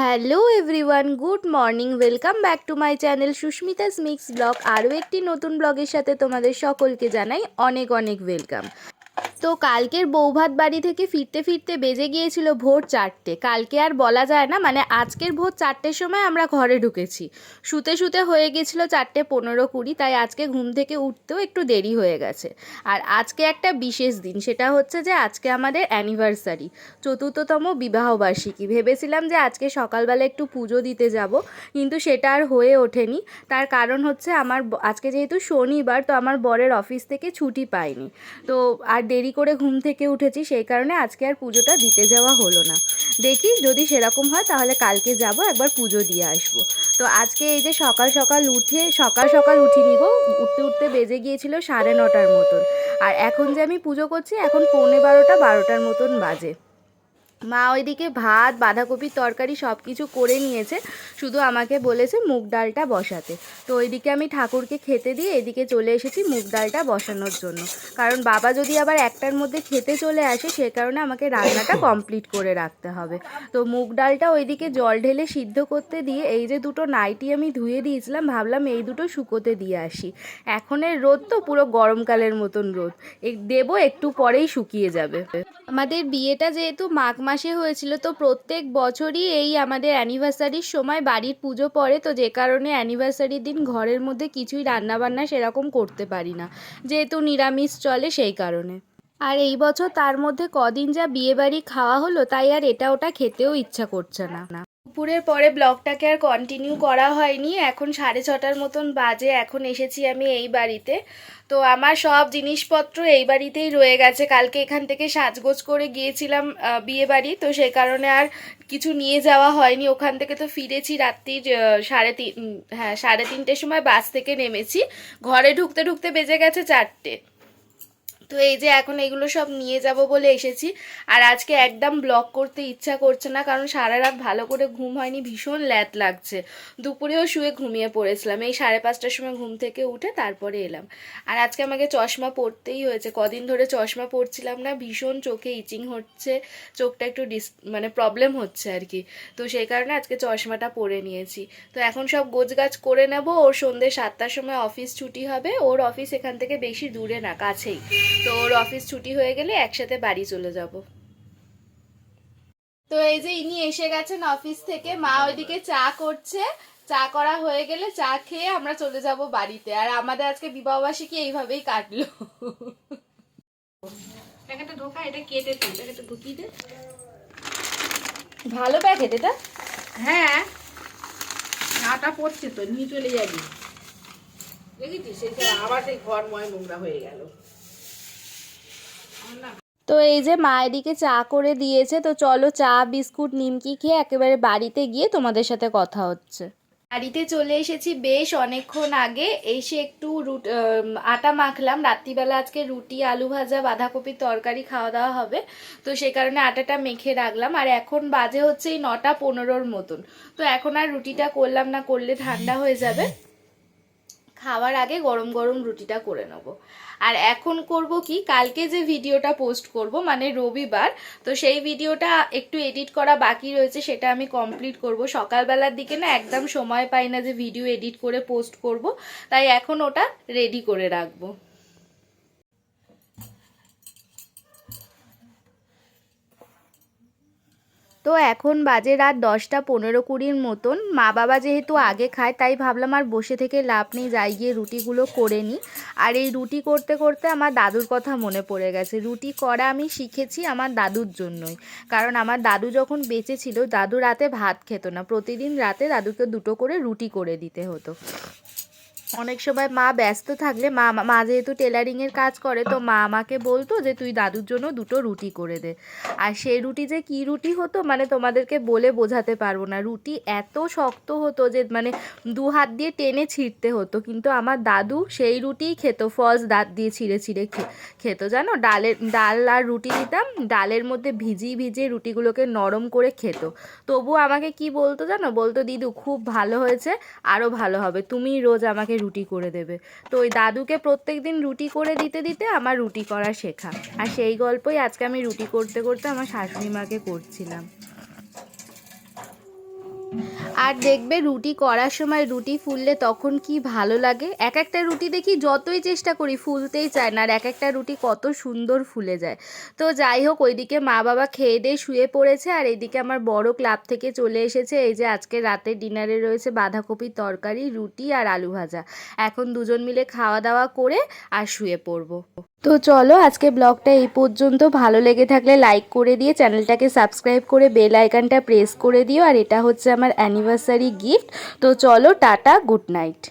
Hello everyone, good morning. Welcome back to my channel Susmita's mix blog. আরও একটি নতুন ব্লগের সাথে তোমাদের সকলকে জানাই অনেক অনেক ওয়েলকাম। তো কালকের বৌভাত বাড়ি থেকে ফিরতে ফিরতে বেজে গিয়েছিল ভোর 4টে। কালকে আর বলা যায় না, মানে আজকের ভোর 4টের সময় আমরা ঘরে ঢুকেছি। শুতে শুতে হয়ে গেছিলো 4:15-20, তাই আজকে ঘুম থেকে উঠতেও একটু দেরি হয়ে গেছে। আর আজকে একটা বিশেষ দিন, সেটা হচ্ছে যে আজকে আমাদের অ্যানিভার্সারি, 4র্থতম বিবাহবার্ষিকী। ভেবেছিলাম যে আজকে সকালবেলা একটু পুজো দিতে যাব, কিন্তু সেটা আর হয়ে ওঠেনি। তার কারণ হচ্ছে আজকে যেহেতু শনিবার, তো আমার বরের অফিস থেকে ছুটি পাইনি। তো আর দেরি করে ঘুম থেকে উঠেছি, সেই কারণে আজকে আর পুজোটা দিতে যাওয়া হলো না। দেখি যদি সেরকম হয় তাহলে কালকে যাব, একবার পুজো দিয়ে আসবো। তো আজকে এই যে সকাল সকাল উঠিনি গো, উঠতে উঠতে বেজে গিয়েছিল 9:30 মতন। আর এখন যে আমি পুজো করছি, এখন 11:45-12টার মতন বাজে। মা ওইদিকে ভাত, বাঁধাকপির তরকারি সব কিছু করে নিয়েছে, শুধু আমাকে বলেছে মুগ ডালটা বসাতে। তো ওইদিকে আমি ঠাকুরকে খেতে দিয়ে এদিকে চলে এসেছি মুগ ডালটা বসানোর জন্য। কারণ বাবা যদি আবার 1টার মধ্যে খেতে চলে আসে, সে কারণে আমাকে রান্নাটা কমপ্লিট করে রাখতে হবে। তো মুগ ডালটা ওইদিকে জল ঢেলে সিদ্ধ করতে দিয়ে, এই যে দুটো নাইটি আমি ধুয়ে দিয়েছিলাম, ভাবলাম এই দুটো শুকোতে দিয়ে আসি। এখনের রোদ তো পুরো গরমকালের মতন রোদ, দেবো একটু পরেই শুকিয়ে যাবে। আমাদের বিয়েটা যেহেতু মাঘ মাসে হয়েছিল, তো প্রত্যেক বছরই এই আমাদের অ্যানিভার্সারির সময় বাড়ির পুজো পড়ে, তো যে কারণে অ্যানিভার্সারির দিন ঘরের মধ্যে কিছুই রান্নাবান্না সেরকম করতে পারি না, যেহেতু নিরামিষ চলে সেই কারণে। আর এই বছর তার মধ্যে কদিন যা বিয়েবাড়ি খাওয়া হলো, তাই আর এটা ওটা খেতেও ইচ্ছা করছে না। দুপুরের পরে ব্লগটাকে আর কন্টিনিউ করা হয়নি। এখন 6:30 মতন বাজে, এখন এসেছি আমি এই বাড়িতে। তো আমার সব জিনিসপত্র এই বাড়িতেই রয়ে গেছে। কালকে এখান থেকে সাজগোজ করে গিয়েছিলাম বিয়ে বাড়ি, তো সেই কারণে আর কিছু নিয়ে যাওয়া হয়নি। ওখান থেকে তো ফিরেছি রাত্রির 3:30 সময় বাস থেকে নেমেছি। ঘরে ঢুকতে ঢুকতে বেজে গেছে 4টে। তো এই যে এখন এগুলো সব নিয়ে যাব বলে এসেছি। আর আজকে একদম ব্লগ করতে ইচ্ছা করছে না, কারণ সারা রাত ভালো করে ঘুম হয়নি, ভীষণ ল্যাদ লাগছে। দুপুরেও শুয়ে ঘুমিয়ে পড়েছিলাম, এই 5:30টার সময় ঘুম থেকে উঠে তারপরে এলাম। আর আজকে আমাকে চশমা পরতেই হয়েছে, কদিন ধরে চশমা পরছিলাম না, ভীষণ চোখে ইচিং হচ্ছে, চোখটা একটু মানে প্রবলেম হচ্ছে আর কি। তো সেই কারণে আজকে চশমাটা পরে নিয়েছি। তো এখন সব গোছগাছ করে নেব। ওর সন্ধ্যে 7টার সময় অফিস ছুটি হবে। ওর অফিস এখান থেকে বেশি দূরে না, কাছেই। তো ওর অফিস ছুটি হয়ে গেলে একসাথে বাড়ি চলে যাব। তো এই যে ইনি এসে গেছেন অফিস থেকে, মা ওইদিকে চা করছে। চা করা হয়ে গেলে চা খেয়ে আমরা চলে যাব বাড়িতে। আর আমাদের আজকে বিবাহবার্ষিকী এইভাবেই কাটলো। প্যাকেটটা ঢোকা, এটা কেটে তুই প্যাকেটটা ঢুকিয়ে দে। ভালো প্যাকেট এটা। হ্যাঁ, চাটা পড়ছে তো, নিয়ে চলে যাবি। দেখেছিস সেই আবার সেই ঘর ময় নোংরা হয়ে গেল। তো এই যে মা এদিকে চা করে দিয়েছে, তো চলো চা বিস্কুট নিমকি খেয়ে একেবারে বাড়িতে গিয়ে তোমাদের সাথে কথা হচ্ছে। বাড়িতে চলে এসেছি বেশ অনেকক্ষণ আগে। এসে একটু আটা মাখলাম। রাত্রিবেলা আজকে রুটি, আলু ভাজা, বাঁধাকপির তরকারি খাওয়া দাওয়া হবে, তো সেই কারণে আটাটা মেখে রাখলাম। আর এখন বাজে হচ্ছে এই 9:15 মতন। তো এখন আর রুটিটা করলাম না, করলে ঠান্ডা হয়ে যাবে। খাওয়ার আগে গরম গরম রুটিটা করে নেব। আর এখন করব কি, কালকে যে ভিডিওটা পোস্ট করব মানে রবিবার, তো সেই ভিডিওটা একটু এডিট করা বাকি রয়েছে, সেটা আমি কমপ্লিট করব। সকালবেলার দিকে না একদম সময় পাই না যে ভিডিও এডিট করে পোস্ট করব, তাই এখন ওটা রেডি করে রাখবো। তো এখন বাজে রাত 10:15-20 মতন। মা বাবা যেহেতু আগে খায়, তাই ভাবলাম আর বসে থেকে লাভ নেই, যাই গিয়ে রুটিগুলো করে নিই। আর এই রুটি করতে করতে আমার দাদুর কথা মনে পড়ে গেছে। রুটি করা আমি শিখেছি আমার দাদুর জন্যই, কারণ আমার দাদু যখন বেঁচে ছিল, দাদু রাতে ভাত খেত না, প্রতিদিন রাতে দাদুকে 2টো করে রুটি করে দিতে হতো। অনেক সময় মা ব্যস্ত থাকলে, মা যেহেতু টেলারিংয়ের কাজ করে, তো মা আমাকে বলতো যে তুই দাদুর জন্য 2টো রুটি করে দে। আর সেই রুটি যে কী রুটি হতো, মানে তোমাদেরকে বলে বোঝাতে পারবো না। রুটি এত শক্ত হতো যে মানে 2 হাত দিয়ে টেনে ছিঁড়তে হতো, কিন্তু আমার দাদু সেই রুটিই খেত, ফলস দাঁত দিয়ে ছিঁড়ে ছিঁড়ে খেত। জানো, ডাল আর রুটি দিতাম, ডালের মধ্যে ভিজিয়ে ভিজিয়ে রুটিগুলোকে নরম করে খেত। তবু আমাকে কি বলতো জানো, বলতো দিদু খুব ভালো হয়েছে, আরও ভালো হবে, তুমি রোজ আমাকে রুটি করে দেবে। তো ওই দাদুকে প্রত্যেক দিন রুটি করে দিতে দিতে আমার রুটি করা শেখা। আর সেই গল্পই আজকে আমি রুটি করতে করতে আমার শাশুড়ি মাকে করছিলাম। আর দেখবে রুটি করার সময় রুটি ফুললে তখন কি ভালো লাগে। এক একটা রুটি দেখি যতই চেষ্টা করি ফুলতেই চায় না, আর এক একটা রুটি কত সুন্দর ফুলে যায়। তো যাই হোক, ওইদিকে মা বাবা খেয়ে দিয়ে শুয়ে পড়েছে, আর এইদিকে আমার বড় ক্লাব থেকে চলে এসেছে। এই যে আজকে রাতের ডিনারে রয়েছে বাঁধাকপির তরকারি, রুটি আর আলু ভাজা। এখন দুজন মিলে খাওয়া দাওয়া করে আর শুয়ে পড়বো। তো চলো আজকে ব্লগটা এই পর্যন্ত। ভালো লেগে থাকলে লাইক করে দিয়ে চ্যানেলটাকে সাবস্ক্রাইব করে বেল আইকনটা প্রেস করে দিও। আর এটা হচ্ছে আমার অ্যানিভার্সারি গিফট। তো চলো, টাটা, গুড নাইট।